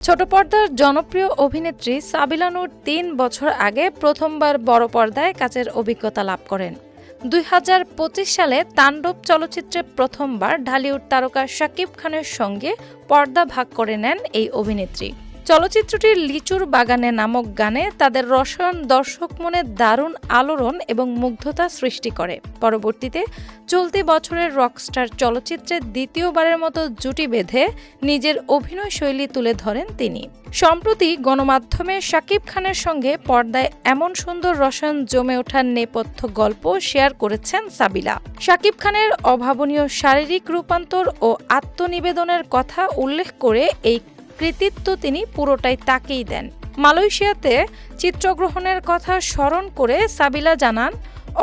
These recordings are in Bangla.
ছোট পর্দার জনপ্রিয় অভিনেত্রী সাবিলা নূর ৩ বছর আগে প্রথমবার বড় পর্দায় কাজের অভিজ্ঞতা লাভ করেন। ২০২৫ সালে তাণ্ডব চলচ্চিত্রে প্রথমবার ঢালিউড তারকা শাকিব খানের সঙ্গে পর্দা ভাগ করে নেন এই অভিনেত্রী। চলচ্চিত্রটির লিচুর বাগানে নামক গানে তাদের রসায়ন দর্শক মনে দারুণ আলোড়ন এবং মুগ্ধতা সৃষ্টি করে। পরবর্তীতে চলতি বছরের রকস্টার চলচ্চিত্রে দ্বিতীয়বারের মতো জুটি বেঁধে নিজের অভিনয় শৈলী তুলে ধরেন তিনি। সম্প্রতি গণমাধ্যমে শাকিব খানের সঙ্গে পর্দায় এমন সুন্দর রসায়ন জমে ওঠার নেপথ্য গল্প শেয়ার করেছেন সাবিলা। শাকিব খানের অভাবনীয় শারীরিক রূপান্তর ও আত্মনিবেদনের কথা উল্লেখ করে এই কৃতিত্ব তিনি পুরোটাই তাকেই দেন। মালয়েশিয়াতে চিত্রগ্রহণের কথা স্মরণ করে সাবিলা জানান,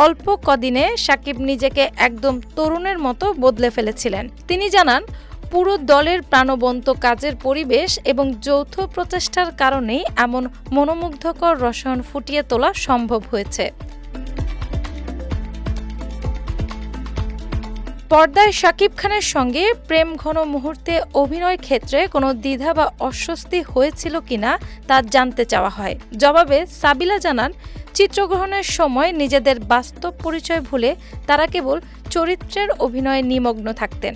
অল্প কদিনে শাকিব নিজেকে একদম তরুণের মতো বদলে ফেলেছিলেন। তিনি জানান, পুরো দলের প্রাণবন্ত কাজের পরিবেশ এবং যৌথ প্রচেষ্টার কারণেই এমন মনোমুগ্ধকর রসায়ন ফুটিয়ে তোলা সম্ভব হয়েছে। পর্দায় শাকিব খানের সঙ্গে প্রেম ঘন মুহূর্তে অভিনয়ের ক্ষেত্রে কোনো দ্বিধা বা অস্বস্তি হয়েছিল কিনা তা জানতে চাওয়া হয়। জবাবে সাবিলা জানান, চিত্রগ্রহণের সময় নিজেদের বাস্তব পরিচয় ভুলে তারা কেবল চরিত্রের অভিনয়ে নিমগ্ন থাকতেন।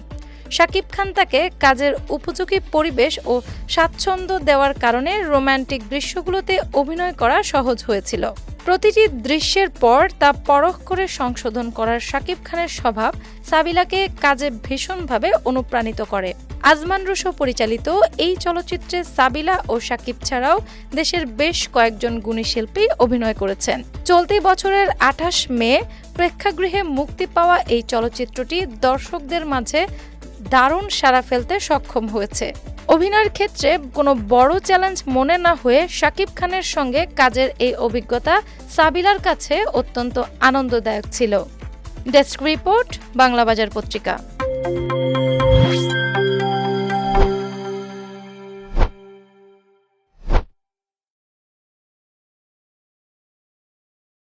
শাকিব খান তাকে কাজের উপযোগী পরিবেশ ও স্বাচ্ছন্দ্য দেওয়ার কারণে রোমান্টিক দৃশ্যগুলোতে অভিনয় করা সহজ হয়েছিল। প্রতিটি দৃশ্যের পর তা পরখ করে সংশোধন করার শাকিব খানের স্বভাব সাবিলাকে কাজে ভীষণভাবে অনুপ্রাণিত করে। আজমান রুশো পরিচালিত এই চলচ্চিত্রে সাবিলা ও শাকিব ছাড়াও দেশের বেশ কয়েকজন গুণী শিল্পী অভিনয় করেছেন। চলতি বছরের ২৮ মে প্রেক্ষাগৃহে মুক্তি পাওয়া এই চলচ্চিত্রটি দর্শকদের মাঝে দারুণ সাড়া ফেলতে সক্ষম হয়েছে। অভিনয়ের ক্ষেত্রে কোনো বড় চ্যালেঞ্জ মনে না হয়ে শাকিব খানের সঙ্গে কাজের এই অভিজ্ঞতা সাবিলার কাছে অত্যন্ত আনন্দদায়ক ছিল। ডেস্ক রিপোর্ট, বাংলাবাজার পত্রিকা।